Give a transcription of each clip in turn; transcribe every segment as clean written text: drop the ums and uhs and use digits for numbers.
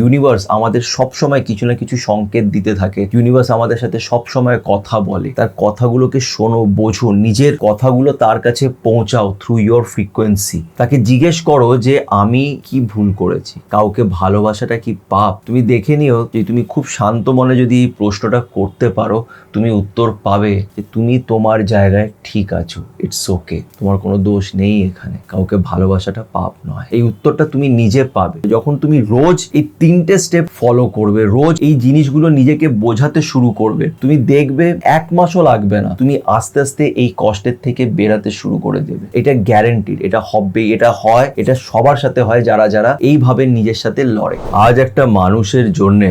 Universe আমাদের সবসময় কিছু না কিছু সংকেত দিতে থাকে। ইউনিভার্স আমাদের সাথে সবসময় কথা বলে। তার কথাগুলোকে শোনো, বোঝো, নিজের কথাগুলো তার কাছে পৌঁছাও থ্রু ইয়োর ফ্রিকোয়েন্সি। তাকে জিজ্ঞেস করো যে আমি কি ভুল করেছি, কাউকে ভালোবাসাটা কি পাপ। তুমি দেখে নিও যে তুমি খুব শান্ত মনে যদি এই প্রশ্নটা করতে পারো, তুমি উত্তর পাবে যে তুমি তোমার জায়গায় ঠিক আছো। ইটস ওকে, তোমার কোনো দোষ নেই এখানে, কাউকে ভালোবাসাটা পাপ নয়। এই উত্তরটা তুমি নিজে পাবে যখন তুমি রোজ এই 3টে স্টেপ ফলো করবে, রোজ এই জিনিসগুলো নিজেকে বোঝাতে শুরু করবে। তুমি দেখবে 1 মাসও লাগবে না, তুমি আস্তে আস্তে এই কষ্টের থেকে বেরাতে শুরু করে দেবে। এটা গ্যারেন্টিড, এটা হবে, এটা হয়, এটা সবার সাথে হয় যারা যারা এইভাবে নিজের সাথে লড়ে। আজ একটা মানুষের জন্যে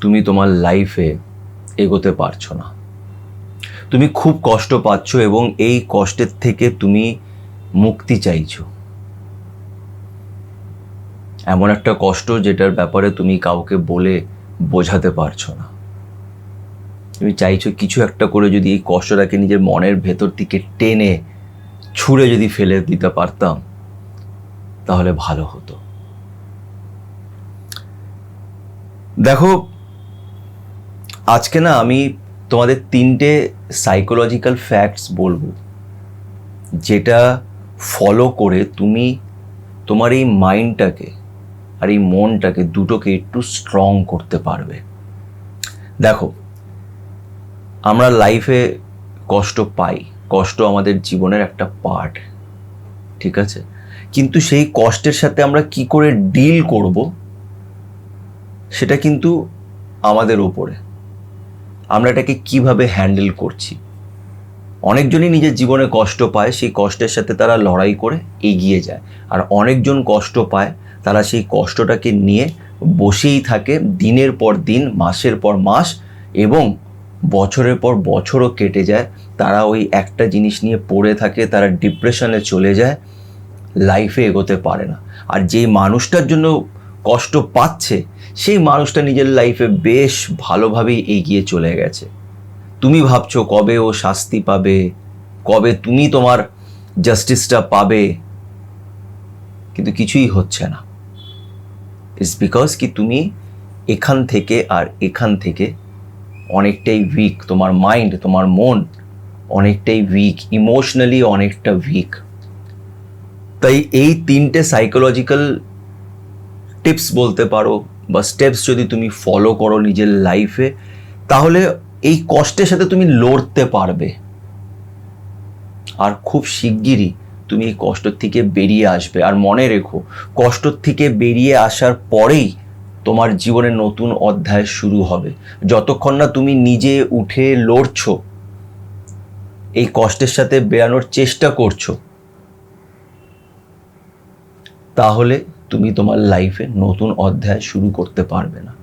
তুমি তোমার লাইফে এগোতে পারছো না, তুমি খুব কষ্ট পাচ্ছ এবং এই কষ্টের থেকে তুমি মুক্তি চাইছো। এমন একটা কষ্ট যেটার ব্যাপারে তুমি কাউকে বলে বোঝাতে পারছো না। তুমি চাইছো কিছু একটা করে যদি এই কষ্টটাকে নিজের মনের ভেতর থেকে টেনে ছুঁড়ে যদি ফেলে দিতে পারতাম তাহলে ভালো হতো। দেখো, আজকে না আমি তোমাদের 3টে সাইকোলজিক্যাল ফ্যাক্টস বলবো, যেটা ফলো করে তুমি তোমার এই মাইন্ডটাকে আর এই মনটাকে দুটোকে একটু স্ট্রং করতে পারবে। দেখো, আমরা লাইফে কষ্ট পাই, কষ্ট আমাদের জীবনের একটা পার্ট, ঠিক আছে, কিন্তু সেই কষ্টের সাথে আমরা কি করে ডিল করব সেটা কিন্তু আমাদের উপরে, আমরা এটাকে কিভাবে হ্যান্ডেল করছি। অনেকজনই নিজের জীবনে কষ্ট পায়, সেই কষ্টের সাথে তারা লড়াই করে এগিয়ে যায়। আর অনেকজন কষ্ট পায়, তারা সেই কষ্টটাকে নিয়ে বসেই থাকে দিনের পর দিন, মাসের পর মাস এবং বছরের পর বছরও কেটে যায়। তারা ওই একটা জিনিস নিয়ে পড়ে থাকে, তারা ডিপ্রেশনে চলে যায়, লাইফে এগোতে পারে না। আর যেই মানুষটার জন্য কষ্ট পাচ্ছে সেই মানুষটা নিজের লাইফে বেশ ভালোভাবেই এগিয়ে চলে গেছে। তুমি ভাবছো কবে ও শাস্তি পাবে, কবে তুমি তোমার জাস্টিসটা পাবে, কিন্তু কিছুই হচ্ছে না। ইটস বিকজ কি তুমি এখান থেকে আর এখান থেকে অনেকটাই উইক, তোমার মাইন্ড, তোমার মন অনেকটাই উইক, ইমোশনালি অনেকটা উইক। তাই এই 3টে সাইকোলজিক্যাল টিপস বলতে পারো বা স্টেপস যদি তুমি ফলো করো নিজের লাইফে, তাহলে এই কষ্টের সাথে তুমি লড়তে পারবে আর খুব শিগগিরই তুমি এই কষ্ট থেকে বেরিয়ে আসবে। আর মনে রেখো, কষ্ট থেকে বেরিয়ে আসার পরেই তোমার জীবনের নতুন অধ্যায় শুরু হবে। যতক্ষণ না তুমি নিজে উঠে লড়ছো, এই কষ্টের সাথে বেরানোর চেষ্টা করছো, তাহলে তুমি তোমার লাইফে নতুন অধ্যায় শুরু করতে পারবে না।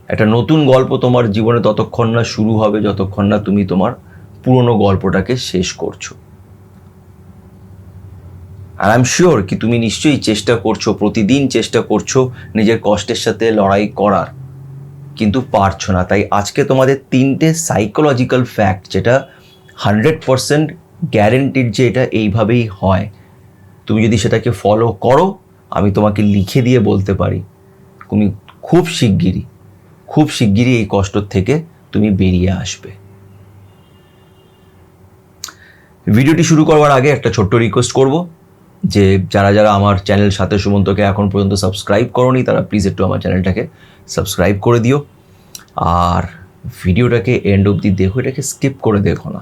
একটা নতুন গল্প তোমার জীবনে ততক্ষণ না শুরু হবে যতক্ষণ না তুমি তোমার পুরনো গল্পটাকে শেষ করছো। আর আই এম শিওর কি তুমি নিশ্চয়ই চেষ্টা করছো, প্রতিদিন চেষ্টা করছো নিজের কষ্টের সাথে লড়াই করার, কিন্তু পারছো না। তাই আজকে তোমাদের 3টে সাইকোলজিক্যাল ফ্যাক্ট, যেটা 100% গ্যারেন্টিড যে এটা এইভাবেই হয়, তুমি যদি সেটাকে ফলো করো, আমি তোমাকে লিখে দিয়ে বলতে পারি তুমি খুব শিগগিরই এই কষ্ট থেকে তুমি বেরিয়ে আসবে। ভিডিওটি শুরু করবার আগে একটা ছোট্ট রিকোয়েস্ট করব যে যারা যারা আমার চ্যানেল সাথে সুমন্তকে এখন পর্যন্ত সাবস্ক্রাইব করোনি, তারা প্লিজ একটু আমার চ্যানেলটাকে সাবস্ক্রাইব করে দিও। আর ভিডিওটাকে এন্ড অবধি দেখো, এটাকে স্কিপ করে দেখো না,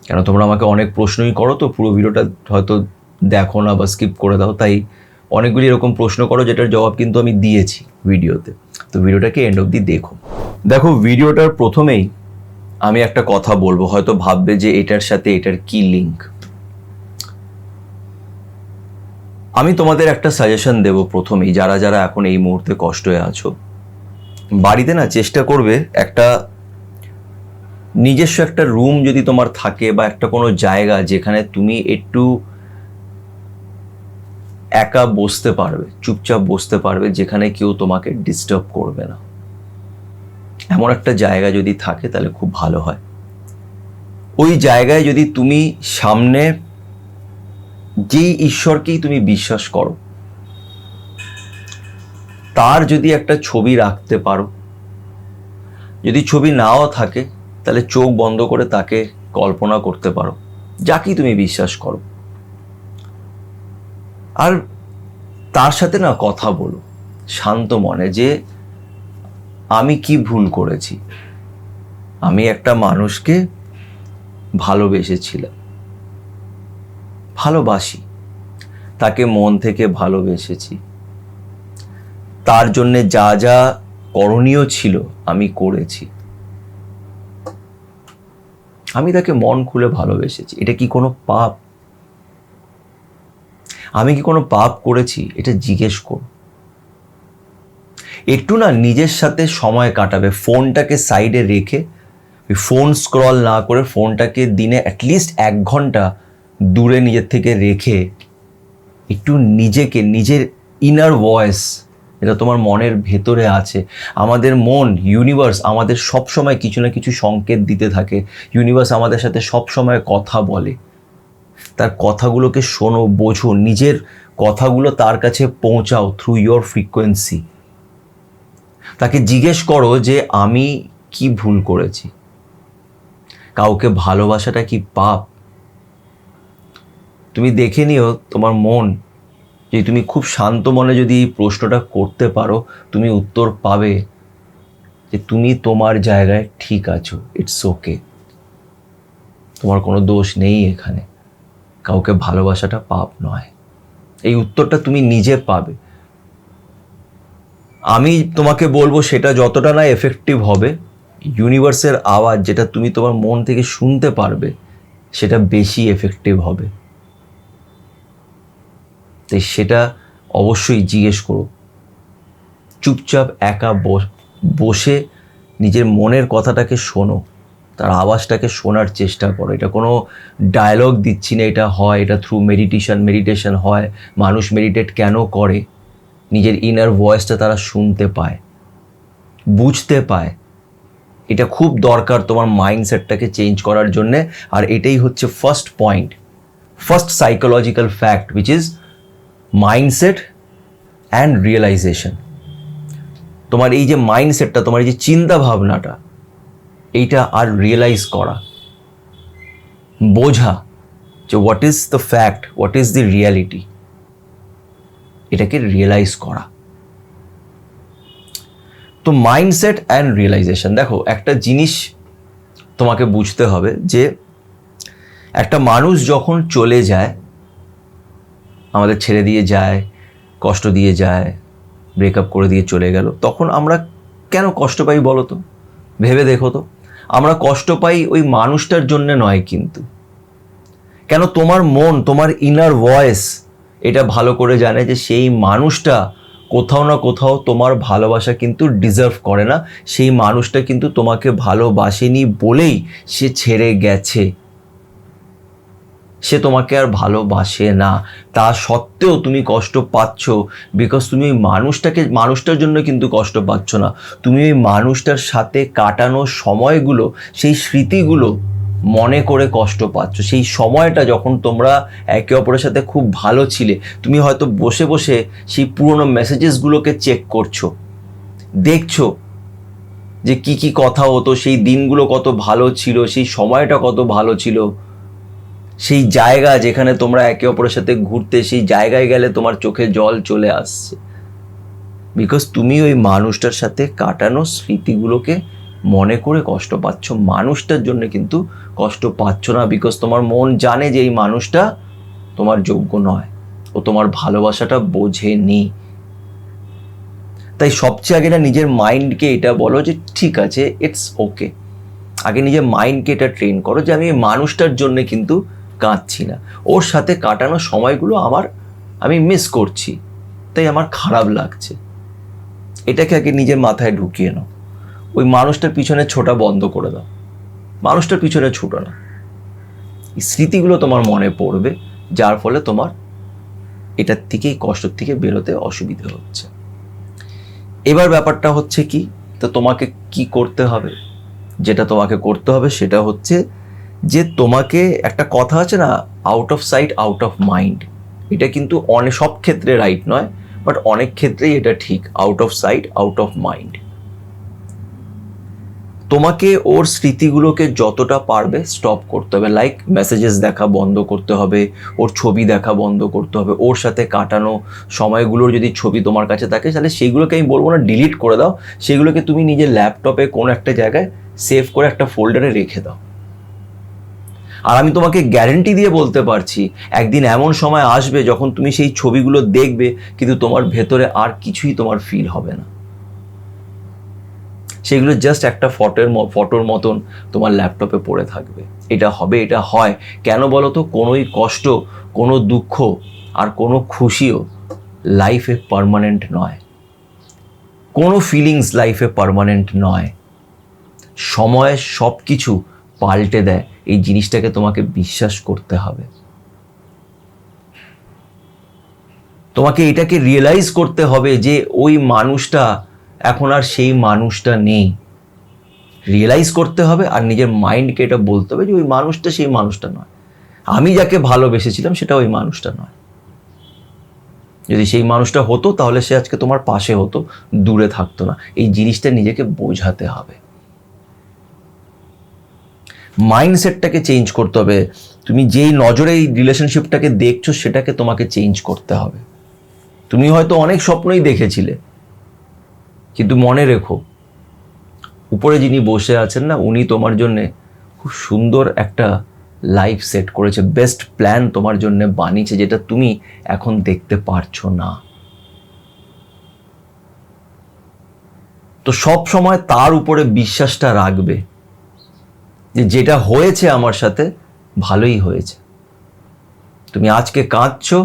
কেন তোমরা আমাকে অনেক প্রশ্নই করো, তো পুরো ভিডিওটা হয়তো দেখো না বা স্কিপ করে দাও। তাই অনেকগুলি এরকম প্রশ্ন করো যেটার জবাব কিন্তু আমি দিয়েছি ভিডিওতে, তো ভিডিওটাকে এন্ড অবধি দেখো। দেখো, ভিডিওটার প্রথমেই আমি একটা কথা বলবো, হয়তো ভাববে যে এটার সাথে এটার কি লিঙ্ক। আমি তোমাদের একটা সাজেশন দেব প্রথমেই, যারা যারা এখন এই মুহূর্তে কষ্টে আছো, বাড়িতে না চেষ্টা করবে একটা নিজস্ব একটা রুম যদি তোমার থাকে বা একটা কোনো জায়গা যেখানে তুমি একটু একা বসতে পারবে, চুপচাপ বসতে পারবে, যেখানে কেউ তোমাকে ডিস্টার্ব করবে না, এমন একটা জায়গা যদি থাকে তাহলে খুব ভালো হয়। ওই জায়গায় যদি তুমি সামনে যেই ঈশ্বরকেই তুমি বিশ্বাস করো, তার যদি একটা ছবি রাখতে পারো, যদি ছবি নাও থাকে তাহলে চোখ বন্ধ করে তাকে কল্পনা করতে পারো, যাকেই তুমি বিশ্বাস করো, আর তার সাথে না কথা বলো শান্ত মনে, যে আমি কি ভুল করেছি, আমি একটা মানুষকে ভালোবেসেছিলাম, ভালোবাসি, তাকে মন থেকে ভালোবেসেছি, তার জন্যে যা যা করণীয় ছিল আমি করেছি, আমি তাকে মন খুলে ভালোবেসেছি। এটা কি কোনো পাপ? আমি কি কোনো পাপ করেছি? এটা জিজ্ঞেস করো। একটু না নিজের সাথে সময় কাটাবে, ফোনটাকে সাইডে রেখে, ফোন স্ক্রল না করে ফোনটাকে দিনে অ্যাটলিস্ট 1 ঘন্টা দূরে নিজের থেকে রেখে একটু নিজেকে, নিজের ইনার ভয়েস, এটা তোমার মনের ভেতরে আছে। আমাদের মন, ইউনিভার্স আমাদের সব সময় কিছু না কিছু সংকেত দিতে থাকে। ইউনিভার্স আমাদের সাথে সব সময় কথা বলে, তার কথাগুলোকে শোনো, বোঝো, নিজের কথাগুলো তার কাছে পৌঁছাও থ্রু ইয়োর ফ্রিকোয়েন্সি। তাকে জিজ্ঞেস করো যে আমি কি ভুল করেছি। কাউকে ভালোবাসাটা কি পাপ? তুমি দেখে নিও তোমার মন, যে তুমি খুব শান্ত মনে যদি এই প্রশ্নটা করতে পারো, তুমি উত্তর পাবে যে তুমি তোমার জায়গায় ঠিক আছো, ইটস ওকে, তোমার কোনো দোষ নেই এখানে, কাউকে ভালোবাসাটা পাপ নয়। এই উত্তরটা তুমি নিজে পাবে। আমি তোমাকে বলবো সেটা যতটা না এফেক্টিভ হবে, ইউনিভার্সের আওয়াজ যেটা তুমি তোমার মন থেকে শুনতে পারবে সেটা বেশি এফেক্টিভ হবে। তাই সেটা অবশ্যই জিজ্ঞেস করো। চুপচাপ একা বসে নিজের মনের কথাটাকে শোনো, তার আওয়াজটাকে শোনার চেষ্টা করো। এটা কোনো ডায়লগ দিচ্ছি না, এটা হয়, এটা থ্রু মেডিটেশন হয়। মানুষ মেডিটেট কেন করে? নিজের ইনার ভয়েসটা তারা শুনতে পায়, বুঝতে পায়। এটা খুব দরকার তোমার মাইন্ডসেটটাকে চেঞ্জ করার জন্যে। আর এটাই হচ্ছে first point, first psychological fact, which is mindset and realization. তোমার এই যে মাইন্ডসেটটা, তোমার এই যে চিন্তা ভাবনাটা, এইটা আর রিয়েলাইজ করা, বোঝা যে what is the fact, what is the reality, এটাকে রিয়েলাইজ করা। তো মাইন্ডসেট অ্যান্ড রিয়েলাইজেশন, দেখো একটা জিনিস তোমাকে বুঝতে হবে যে একটা মানুষ যখন চলে যায়, আমাদের ছেড়ে দিয়ে যায়, কষ্ট দিয়ে যায়, ব্রেকআপ করে দিয়ে চলে গেল, তখন আমরা কেন কষ্ট পাই বলো তো? ভেবে দেখো তো। আমরা কষ্ট পাই ওই মানুষটার জন্য নয় কিন্তু। কেন? তোমার মন, তোমার ইনার ভয়েস এটা ভালো করে জানে যে সেই মানুষটা কোথাও না কোথাও তোমার ভালোবাসা কিন্তু ডিজার্ভ করে না। সেই মানুষটা কিন্তু তোমাকে ভালোবাসেনি বলেই সে ছেড়ে গেছে, সে তোমাকে আর ভালোবাসে না। তা সত্ত্বেও তুমি কষ্ট পাচ্ছ, বিকজ তুমি ওই মানুষটার জন্য কিন্তু কষ্ট পাচ্ছ না, তুমি ওই মানুষটার সাথে কাটানো সময়গুলো, সেই স্মৃতিগুলো মনে করে কষ্ট পাচ্ছ। সেই সময়টা যখন তোমরা একে অপরের সাথে খুব ভালো ছিলে, তুমি হয়তো বসে বসে সেই পুরনো মেসেজেসগুলোকে চেক করছো, দেখছো যে কি কি কথা হতো, সেই দিনগুলো কত ভালো ছিল, সেই সময়টা কত ভালো ছিল, সেই জায়গা যেখানে তোমরা একে অপরের সাথে ঘুরতে, সেই জায়গায় গেলে তোমার চোখে জল চলে আসছে, বিকজ তুমি ওই মানুষটার সাথে কাটানো স্মৃতিগুলোকে মনে করে কষ্ট পাচ্ছ। মানুষটার জন্য কিন্তু কষ্ট পাচ্ছ না, বিকজ তোমার মন জানে যে এই মানুষটা তোমার যোগ্য নয়, ও তোমার ভালোবাসাটা বোঝেনি। তাই সবচেয়ে আগে না নিজের মাইন্ডকে এটা বলো যে ঠিক আছে, ইটস ওকে। আগে নিজের মাইন্ডকে এটা ট্রেন করো যে আমি এই মানুষটার জন্য কিন্তু কাঁদছি না, ওর সাথে কাটানো সময়গুলো আমি মিস করছি, তাই আমার খারাপ লাগছে। এটাকে আগে নিজের মাথায় ঢুকিয়ে নাও। ওই মানুষটার পিছনে ছোটা বন্ধ করে দাও, মানুষটার পিছনে ছোটো না। এই স্মৃতিগুলো তোমার মনে পড়বে, যার ফলে তোমার এটার থেকে, কষ্ট থেকে বেরোতে অসুবিধা হচ্ছে। এবার ব্যাপারটা হচ্ছে কি, তো তোমাকে কি করতে হবে? যেটা তোমাকে করতে হবে সেটা হচ্ছে যে তোমাকে, একটা কথা আছে না, out of sight out of mind. এটা কিন্তু সব ক্ষেত্রে রাইট নয়, বাট অনেক ক্ষেত্রেই এটা ঠিক, out of sight out of mind. তোমাকে ওর স্মৃতিগুলোকে যতটা পারবে স্টপ করতে হবে, লাইক মেসেজেস দেখা বন্ধ করতে হবে, ওর ছবি দেখা বন্ধ করতে হবে, ওর সাথে কাটানো সময়গুলোর যদি ছবি তোমার কাছে থাকে তাহলে সেইগুলোকে আমি বলবো না ডিলিট করে দাও, সেগুলোকে তুমি নিজের ল্যাপটপে কোনো একটা জায়গায় সেভ করে একটা ফোল্ডারে রেখে দাও। আর আমি তোমাকে গ্যারেন্টি দিয়ে বলতে পারছি একদিন এমন সময় আসবে যখন তুমি সেই ছবিগুলো দেখবে কিন্তু তোমার ভেতরে আর কিছুই তোমার ফিল হবে না, সেগুলো জাস্ট একটা ফটোর মতন তোমার ল্যাপটপে পড়ে থাকবে। এটা হবে, এটা হয় কেন বলো তো? কোনোই কষ্ট, কোনো দুঃখ আর কোনো খুশিও লাইফে পার্মানেন্ট নয়, কোনো ফিলিংস লাইফে পার্মানেন্ট নয়। সময় সব কিছু পাল্টে দেয়, এই জিনিসটাকে তোমাকে বিশ্বাস করতে হবে। তোমাকে এটাকে রিয়েলাইজ করতে হবে যে ওই মানুষটা এখন আর সেই মানুষটা নেই, রিয়েলাইজ করতে হবে। আর নিজের মাইন্ডকে এটা বলতে হবে যে ওই মানুষটা সেই মানুষটা নয়, আমি যাকে ভালোবেসেছিলাম সেটা ওই মানুষটা নয়। যদি সেই মানুষটা হতো তাহলে সে আজকে তোমার পাশে হতো, দূরে থাকতো না। এই জিনিসটা নিজেকে বোঝাতে হবে, মাইন্ডসেটটাকে চেঞ্জ করতে হবে। তুমি যেই নজরে এই রিলেশনশিপটাকে দেখছো সেটাকে তোমাকে চেঞ্জ করতে হবে। তুমি হয়তো অনেক স্বপ্নই দেখেছিলে, কিন্তু মনে রেখো উপরে যিনি বসে আছেন না, উনি তোমার জন্যে খুব সুন্দর একটা লাইফ সেট করেছে, বেস্ট প্ল্যান তোমার জন্য বানিয়েছে, যেটা তুমি এখন দেখতে পারছো না। তো সব সময় তার উপরে বিশ্বাসটা রাখবে যে যেটা হয়েছে আমার সাথে ভালোই হয়েছে। তুমি আজকে কাঁদছো,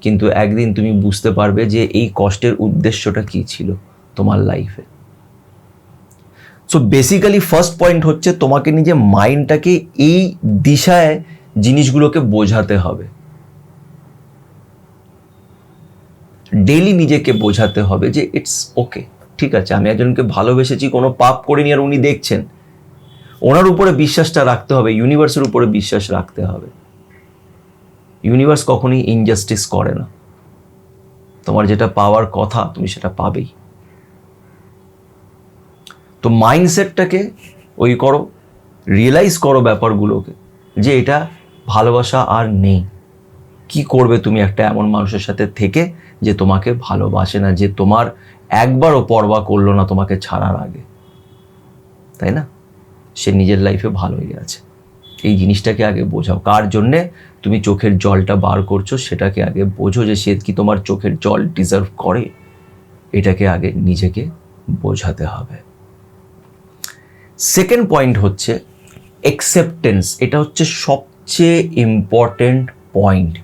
কিন্তু একদিন তুমি বুঝতে পারবে যে এই কষ্টের উদ্দেশ্যটা কি ছিল তোমার লাইফে। সো বেসিক্যালি ফার্স্ট পয়েন্ট হচ্ছে তোমাকে নিজের মাইন্ডটাকে এই দিশায় জিনিসগুলোকে বোঝাতে হবে, ডেইলি নিজেকে বোঝাতে হবে যে ইটস ওকে, ঠিক আছে, আমি একজনকে ভালোবেসেছি, কোনো পাপ করিনি, আর উনি দেখছেন। ওনার উপরে বিশ্বাসটা রাখতে হবে, ইউনিভার্সের উপরে বিশ্বাস রাখতে হবে। ইউনিভার্স কখনোই ইনজাস্টিস করে না, তোমার যেটা পাওয়ার কথা তুমি সেটা পাবেই। তো মাইন্ডসেটটাকে ওই করো, রিয়েলাইজ করো ব্যাপারগুলোকে যে এটা ভালোবাসা আর নেই। কি করবে তুমি একটা এমন মানুষের সাথে থেকে যে তোমাকে ভালোবাসে না, যে তোমার একবারও পরোয়া করলো না তোমাকে ছাড়ার আগে, তাই না? সে নিজের লাইফে ভালোই আছে। এই জিনিসটাকে আগে বোঝাও। কার জন্যে তুমি চোখের জলটা বার করছো সেটাকে আগে বোঝো, যে সে কি তোমার চোখের জল ডিজার্ভ করে, এটাকে আগে নিজেকে বোঝাতে হবে। সেকেন্ড পয়েন্ট হচ্ছে অ্যাকসেপ্টেন্স। এটা হচ্ছে সবচেয়ে ইম্পর্টেন্ট পয়েন্ট,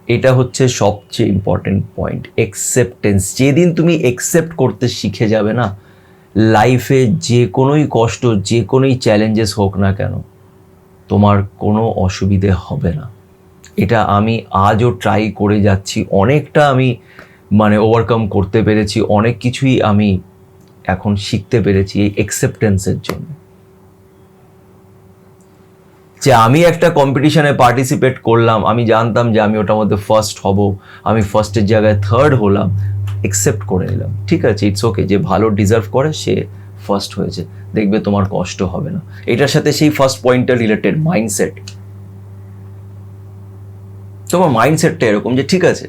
এটা হচ্ছে সবচেয়ে ইম্পর্টেন্ট পয়েন্ট, অ্যাকসেপ্টেন্স। যেদিন তুমি অ্যাকসেপ্ট করতে শিখে যাবে না, লাইফে যে কোনোই কষ্ট, যে কোনোই চ্যালেঞ্জেস হোক না কেন, তোমার কোনো অসুবিধে হবে না। এটা আমি আজও ট্রাই করে যাচ্ছি, অনেকটা আমি ওভারকাম করতে পেরেছি, অনেক কিছুই আমি এখন শিখতে পেরেছি এই অ্যাকসেপ্টেন্সের জন্য। যে আমি একটা কম্পিটিশনে পার্টিসিপেট করলাম, আমি জানতাম যে আমি ওটার মধ্যে ফার্স্ট হব, আমি ফার্স্টের জায়গায় থার্ড হলাম, অ্যাকসেপ্ট করে নিলাম, ঠিক আছে, ইটস ওকে, যে ভালো ডিজার্ভ করে সে ফার্স্ট হয়েছে, দেখবে তোমার কষ্ট হবে না। এটার সাথে সেই ফার্স্ট পয়েন্টটা রিলেটেড, মাইন্ডসেট। তোমার মাইন্ডসেটটা এরকম যে ঠিক আছে,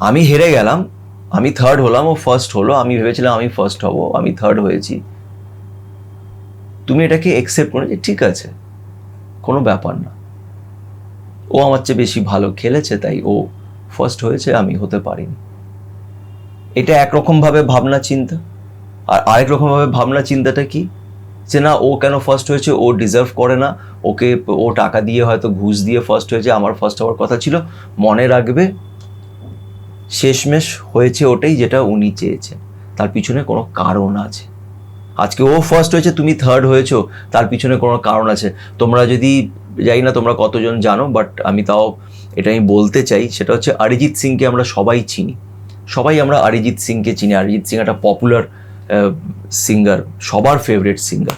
আমি হেরে গেলাম, আমি থার্ড হলাম, ও ফার্স্ট হলো, আমি ভেবেছিলাম আমি ফার্স্ট হব, আমি থার্ড হয়েছি। তুমি এটাকে অ্যাকসেপ্ট করে যে ঠিক আছে, কোনো ব্যাপার না, ও আমার চেয়ে বেশি ভালো খেলেছে তাই ও ফার্স্ট হয়েছে, আমি হতে পারিনি। এটা একরকমভাবে ভাবনা চিন্তা। আর আরেক রকমভাবে ভাবনা চিন্তাটা কি, যে না, ও কেন ফার্স্ট হয়েছে, ও ডিজার্ভ করে না, ওকে ও টাকা দিয়ে হয়তো ঘুষ দিয়ে ফার্স্ট হয়েছে, আমার ফার্স্ট হওয়ার কথা ছিল। মনে রাখবে শেষমেশ হয়েছে ওটাই যেটা উনি চেয়েছেন, তার পিছনে কোনো কারণ আছে। আজকে ও ফার্স্ট হয়েছে, তুমি থার্ড হয়েছো, তার পিছনে কোনো কারণ আছে। তোমরা যদি, জানি না তোমরা কতজন জানো, বাট আমি তাও এটা আমি বলতে চাই, সেটা হচ্ছে অরিজিৎ সিংকে আমরা সবাই চিনি, সবাই আমরা অরিজিৎ সিংকে চিনি। অরিজিৎ সিং একটা পপুলার সিঙ্গার, সবার ফেভারিট সিঙ্গার।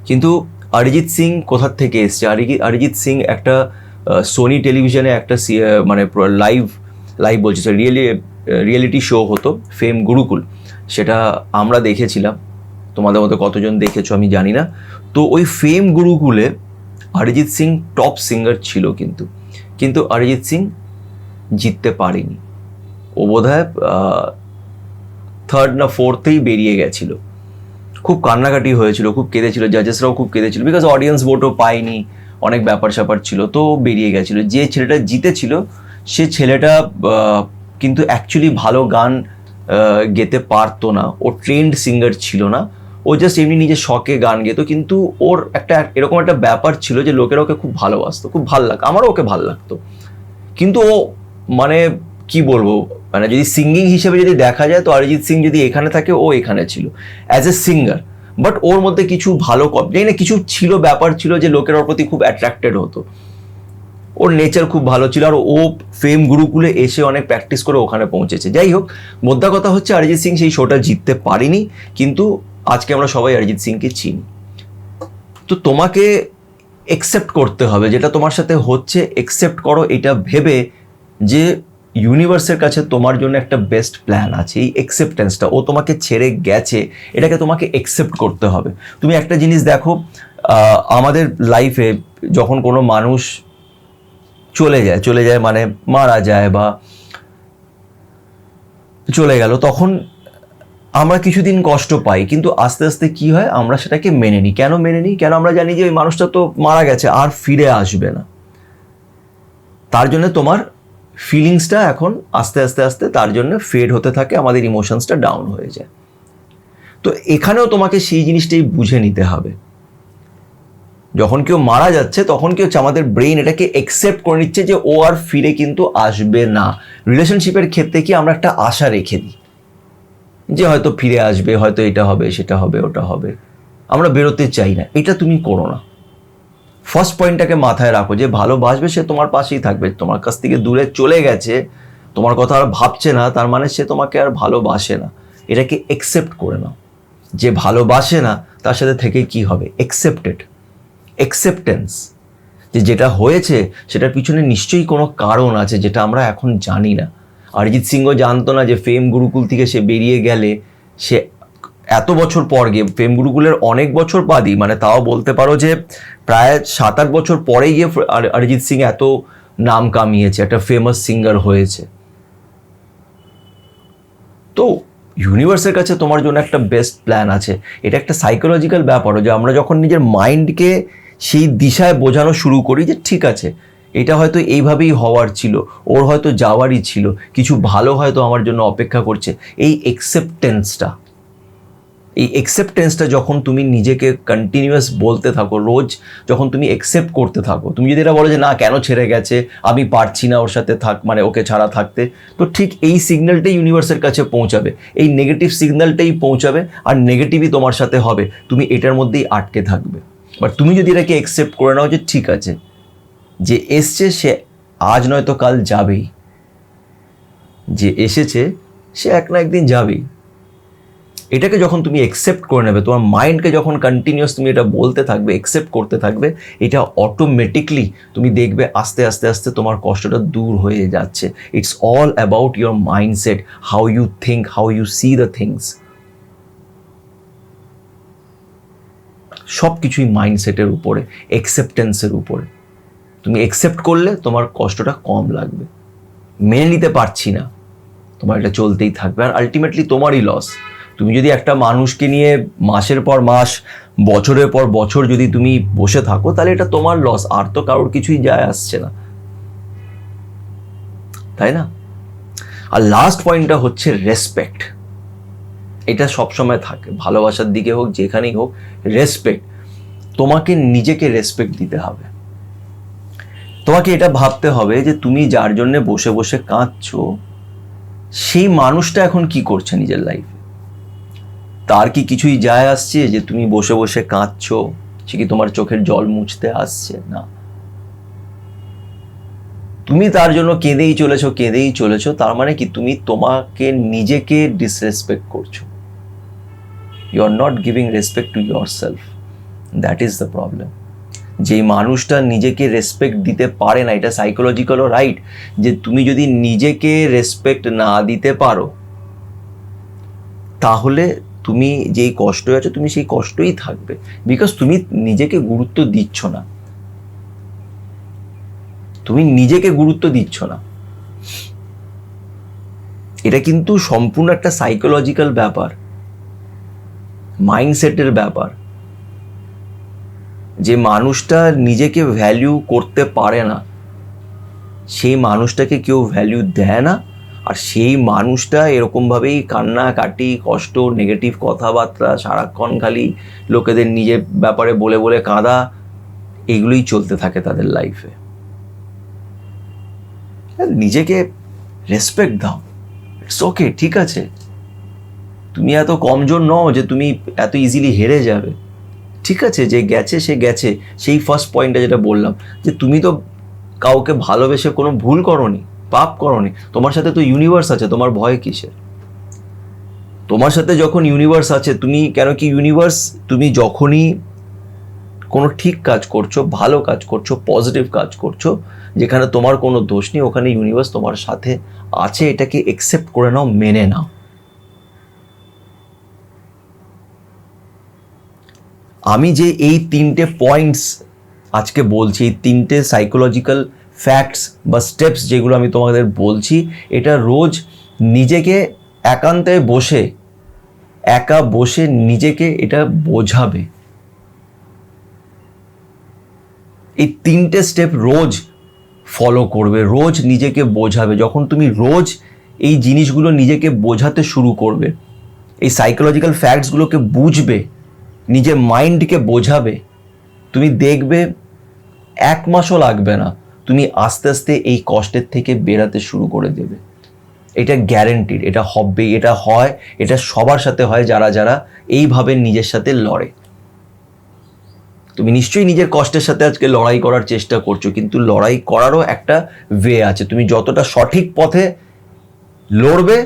কিন্তু অরিজিৎ সিং কোথার থেকে এসছে? অরিজিৎ সিং একটা সোনি টেলিভিশনে একটা লাইভ লাইভ বলছি, রিয়েলিটি শো হতো ফেম গুরুকুল, সেটা আমরা দেখেছিলাম, তোমাদের মধ্যে কতজন দেখেছো আমি জানি না। তো ওই ফেম গুরুকুলে অরিজিৎ সিং টপ সিঙ্গার ছিল, কিন্তু অরিজিৎ সিং জিততে পারেনি। ও বোধহয় থার্ড না ফোর্থেই বেরিয়ে গেছিল। খুব কান্নাকাটি হয়েছিল, খুব কেঁদেছিল, জাজেসরাও খুব কেঁদেছিল, বিকজ অডিয়েন্স ভোটও পায়নি, অনেক ব্যাপার স্যাপার ছিল, তো বেরিয়ে গেছিল। যে ছেলেটা জিতেছিল সে ছেলেটা কিন্তু অ্যাকচুয়ালি ভালো গান গেতে পারতো না, ও ট্রেন্ড সিঙ্গার ছিল না, ও জাস্ট এমনি নিজের শখে গান গেতো। কিন্তু ওর একটা এরকম একটা ব্যাপার ছিল যে লোকেরা ওকে খুব ভালোবাসতো, খুব ভালো লাগতো, আমারও ওকে ভালো লাগতো। কিন্তু ও মানে কি বলবো, মানে যদি সিঙ্গিং হিসেবে যদি দেখা যায় তো অরিজিৎ সিং যদি এখানে থাকে, ও এখানে ছিল অ্যাজ এ সিঙ্গার। বাট ওর মধ্যে কিছু ভালো জানি না কিছু ছিল, ব্যাপার ছিল যে লোকের ওর প্রতি খুব অ্যাট্রাক্টেড হতো। ওর নেচার খুব ভালো ছিল, আর ও ফেম গুরুকুলে এসে অনেক প্র্যাকটিস করে ওখানে পৌঁছেছে। যাই হোক, মোদ্দা কথা হচ্ছে অরিজিৎ সিং সেই শোটা জিততে পারেনি, কিন্তু আজকে আমরা সবাই অরিজিৎ সিংকে চিনি। তো তোমাকে একসেপ্ট করতে হবে যেটা তোমার সাথে হচ্ছে, একসেপ্ট করো এটা ভেবে যে ইউনিভার্সের কাছে তোমার জন্য একটা বেস্ট প্ল্যান আছে। এই একসেপ্টেন্সটা, ও তোমাকে ছেড়ে গেছে, এটাকে তোমাকে একসেপ্ট করতে হবে। তুমি একটা জিনিস দেখো, আমাদের লাইফে যখন কোনো মানুষ চলে যায় মানে মারা যায় বা চলে গেল, তখন আমরা কিছুদিন কষ্ট পাই, কিন্তু আস্তে আস্তে কি হয়, আমরা সেটাকে মেনে নিই। কেন মেনে নিই? কেন? আমরা জানি যে ওই মানুষটা তো মারা গেছে, আর ফিরে আসবে না। তার জন্য তোমার ফিলিংসটা এখন আস্তে আস্তে আস্তে তার জন্য ফেড হতে থাকে, আমাদের ইমোশনসটা ডাউন হয়ে যায়। তো এখানেও তোমাকে সেই জিনিসটাই বুঝে নিতে হবে। যখন কেউ মারা যাচ্ছে তখন কি হচ্ছে, আমাদের ব্রেইন এটাকে একসেপ্ট করে নিচ্ছে যে ও আর ফিরে কিন্তু আসবে না। রিলেশনশিপের ক্ষেত্রে কি আমরা একটা আশা রেখে দিই যে হয়তো ফিরে আসবে, হয়তো এটা হবে, সেটা হবে, ওটা হবে, আমরা বেরোতে চাই না। এটা তুমি করো না। ফার্স্ট পয়েন্টটাকে মাথায় রাখো যে ভালোবাসবে সে তোমার পাশেই থাকবে। তোমার কাছ থেকে দূরে চলে গেছে, তোমার কথা আর ভাবছে না, তার মানে সে তোমাকে আর ভালোবাসে না। এটাকে একসেপ্ট করে নাও। যে ভালোবাসে না তার সাথে থেকে কি হবে? অ্যাকসেপ্টেন্স, যে যেটা হয়েছে সেটার পিছনে নিশ্চয়ই কোনো কারণ আছে যেটা আমরা এখন জানি না। অরিজিৎ সিংও জানতো না যে ফেম গুরুকুল থেকে সে বেরিয়ে গেলে, সে এত বছর পর গিয়ে ফেম গুরুকুলের অনেক বছর বাদই, মানে তাও বলতে পারো যে প্রায় 7-8 বছর পরে গিয়ে অরিজিৎ সিং এত নাম কামিয়েছে, একটা ফেমাস সিঙ্গার হয়েছে। তো ইউনিভার্সের কাছে তোমার জন্য একটা বেস্ট প্ল্যান আছে। এটা একটা সাইকোলজিক্যাল ব্যাপারও, যে আমরা যখন নিজের মাইন্ডকে সেই দিশায় বোঝানো শুরু করি যে ঠিক আছে, এটা হয়তো এইভাবেই হওয়ার ছিল, ওর হয়তো যাওয়ারই ছিল, কিছু ভালো হয়তো আমার জন্য অপেক্ষা করছে। এই অ্যাকসেপ্টেন্সটা যখন তুমি নিজেকে কন্টিনিউয়াস বলতে থাকো, রোজ যখন তুমি অ্যাকসেপ্ট করতে থাকো, তুমি যদি এটা বলো যে না কেন ছেড়ে গেছে, আমি পারছি না ওর সাথে মানে ওকে ছাড়া থাকতে, তো ঠিক এই সিগন্যালটাই ইউনিভার্সের কাছে পৌঁছাবে, এই নেগেটিভ সিগন্যালটাই পৌঁছাবে, আর নেগেটিভই তোমার সাথে হবে। তুমি এটার মধ্যেই আটকে থাকবে। বাট তুমি যদি এটাকে অ্যাকসেপ্ট করে নাও যে ঠিক আছে, যে এসছে সে আজ নয়তো কাল যাবেই, যে এসেছে সে এক না একদিন যাবেই, এটাকে যখন তুমি অ্যাকসেপ্ট করে নেবে, তোমার মাইন্ডকে যখন কন্টিনিউয়াস তুমি এটা বলতে থাকবে, অ্যাকসেপ্ট করতে থাকবে, এটা অটোমেটিকলি তুমি দেখবে আস্তে আস্তে আস্তে তোমার কষ্টটা দূর হয়ে যাচ্ছে। It's all about your mindset, how you think, how you see the things. সব কিছুই মাইন্ডসেটের উপরে, অ্যাকসেপ্টেন্সের উপরে। তুমি অ্যাকসেপ্ট করলে তোমার কষ্টটা কম লাগবে। মেনে নিতে পারছি না, তোমার এটা চলতেই থাকবে, আর আলটিমেটলি তোমারই লস। তুমি যদি একটা মানুষকে নিয়ে মাসের পর মাস, বছরের পর বছর যদি তুমি বসে থাকো, তাহলে এটা তোমার লস, আর তো কারোর কিছুই যায় আসছে না, তাই না? আর লাস্ট পয়েন্টটা হচ্ছে রেসপেক্ট। এটা সবসময় থাকে, ভালোবাসার দিকে হোক, যেখানেই হোক, রেসপেক্ট। তোমাকে নিজেকে রেসপেক্ট দিতে হবে। তোমাকে এটা ভাবতে হবে যে তুমি যার জন্য বসে বসে কাঁদছো, সেই মানুষটা এখন কি করছে নিজের লাইফে, তার কি কিছুই যায় আসছে যে তুমি বসে বসে কাঁদছো? সে কি তোমার চোখের জল মুছতে আসছে? না। তুমি তার জন্য কেঁদেই চলেছো, তার মানে কি তুমি তোমাকে নিজেকে ডিসরেসপেক্ট করছো। You are not giving respect to yourself, that is the problem. যেই মানুষটা নিজেকে রেসপেক্ট দিতে পারে না, এটা সাইকোলজিক্যালও রাইট, যে তুমি যদি নিজেকে রেসপেক্ট না দিতে পারো তাহলে তুমি যেই কষ্টে আছো তুমি সেই কষ্টই থাকবে, বিকজ তুমি নিজেকে গুরুত্ব দিচ্ছ না, তুমি নিজেকে গুরুত্ব দিচ্ছ না। এটা কিন্তু সম্পূর্ণ একটা সাইকোলজিক্যাল ব্যাপার, মাইন্ডসেটের ব্যাপার। যে মানুষটা নিজেকে ভ্যালু করতে পারে না সেই মানুষটাকে কেউ ভ্যালু দেয় না, আর সেই মানুষটা এরকমভাবেই কান্নাকাটি, কষ্ট, নেগেটিভ কথাবার্তা, সারাক্ষণ খালি লোকেদের নিজের ব্যাপারে বলে বলে কাঁদা, এগুলোই চলতে থাকে তাদের লাইফে। নিজেকে রেসপেক্ট দাও, ইটস ওকে, ঠিক আছে, তুমি এত কমজোর নও যে তুমি এত ইজিলি হেরে যাবে। ঠিক আছে, যে গেছে সে গেছে। সেই ফার্স্ট পয়েন্টটা যেটা বললাম, যে তুমি তো কাউকে ভালোবেসে কোনো ভুল করনি, পাপ করনি, তোমার সাথে তো ইউনিভার্স আছে, তোমার ভয় কিসের? তোমার সাথে যখন ইউনিভার্স আছে, তুমি কেন কি ইউনিভার্স, তুমি যখনই কোনো ঠিক কাজ করছো, ভালো কাজ করছো, পজিটিভ কাজ করছো, যেখানে তোমার কোনো দোষ নেই, ওখানে ইউনিভার্স তোমার সাথে আছে, এটাকে একসেপ্ট করে নাও, মেনে নাও। আমি যে এই তিনটে পয়েন্টস আজকে বলছি, এই তিনটে সাইকোলজিক্যাল ফ্যাক্টস বা স্টেপস যেগুলো আমি তোমাদের বলছি, এটা রোজ নিজেকে একান্তে বসে, একা বসে নিজেকে এটা বোঝাবে। এই তিনটে স্টেপ রোজ ফলো করবে, রোজ নিজেকে বোঝাবে। যখন তুমি রোজ এই জিনিসগুলো নিজেকে বোঝাতে শুরু করবে, এই সাইকোলজিক্যাল ফ্যাক্টসগুলোকে বুঝবে, নিজের মাইন্ডকে বোঝাবে, তুমি দেখবে 1 মাসও লাগবে না, তুমি আস্তে আস্তে এই কষ্টের থেকে বেরাতে শুরু করে দেবে। এটা গ্যারেন্টিড, এটা হবে, এটা হয়, এটা সবার সাথে হয় যারা যারা এইভাবে নিজের সাথে লড়ে। তুমি নিশ্চয়ই নিজের কষ্টের সাথে আজকে লড়াই করার চেষ্টা করছো, কিন্তু লড়াই করারও একটা ওয়ে আছে। তুমি যতটা সঠিক পথে লড়বে,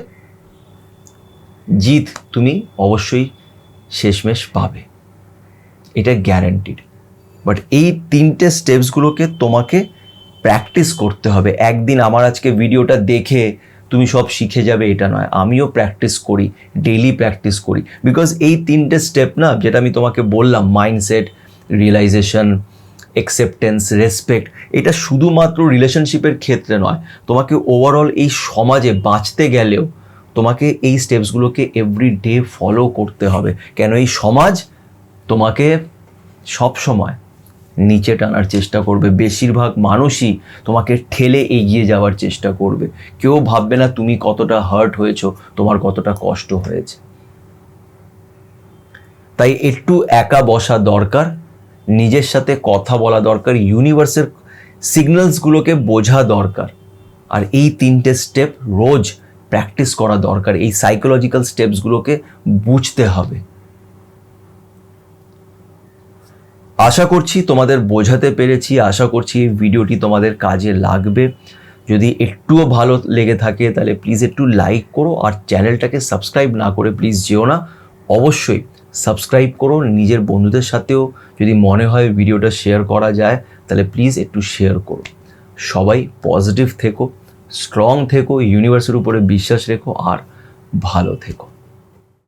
জিত তুমি অবশ্যই শেষমেশ পাবে, এটা গ্যারেন্টিড। বাট এই তিনটে স্টেপসগুলোকে তোমাকে প্র্যাকটিস করতে হবে। একদিন আমার আজকে ভিডিওটা দেখে তুমি সব শিখে যাবে এটা নয়, আমিও প্র্যাকটিস করি, ডেইলি প্র্যাকটিস করি। বিকজ এই তিনটে স্টেপ না, যেটা আমি তোমাকে বললাম, মাইন্ডসেট, রিয়েলাইজেশন, অ্যাকসেপ্টেন্স, রেসপেক্ট, এটা শুধুমাত্র রিলেশনশিপের ক্ষেত্রে নয়, তোমাকে ওভারঅল এই সমাজে বাঁচতে গেলেও তোমাকে এই স্টেপসগুলোকে এভরি ডে ফলো করতে হবে। কেন এই সমাজ তোমাকে সব সময় নিচে টানার চেষ্টা করবে, বেশিরভাগ মানুষই তোমাকে ঠেলে এগিয়ে যাওয়ার চেষ্টা করবে। কেউ ভাববে না তুমি কতটা হার্ট হয়েছো, তোমার কতটা কষ্ট হয়েছে। তাই একটু একা বসা দরকার, নিজের সাথে কথা বলা দরকার, ইউনিভার্সের সিগন্যালসগুলোকে বোঝা দরকার, আর এই তিনটে স্টেপ রোজ প্র্যাকটিস করা দরকার। এই সাইকোলজিক্যাল স্টেপসগুলোকে বুঝতে হবে। আশা করছি তোমাদের বোঝাতে পেরেছি, আশা করছি এই ভিডিওটি তোমাদের কাজে লাগবে। যদি একটুও ভালো লেগে থাকে তাহলে প্লিজ একটু লাইক করো, আর চ্যানেলটাকে সাবস্ক্রাইব না করে প্লিজ যেও না, অবশ্যই সাবস্ক্রাইব করো। নিজের বন্ধুদের সাথেও যদি মনে হয় ভিডিওটা শেয়ার করা যায় তাহলে প্লিজ একটু শেয়ার করো। সবাই পজিটিভ থেকো, স্ট্রং থেকো, ইউনিভার্সের উপরে বিশ্বাস রেখো, আর ভালো থেকো।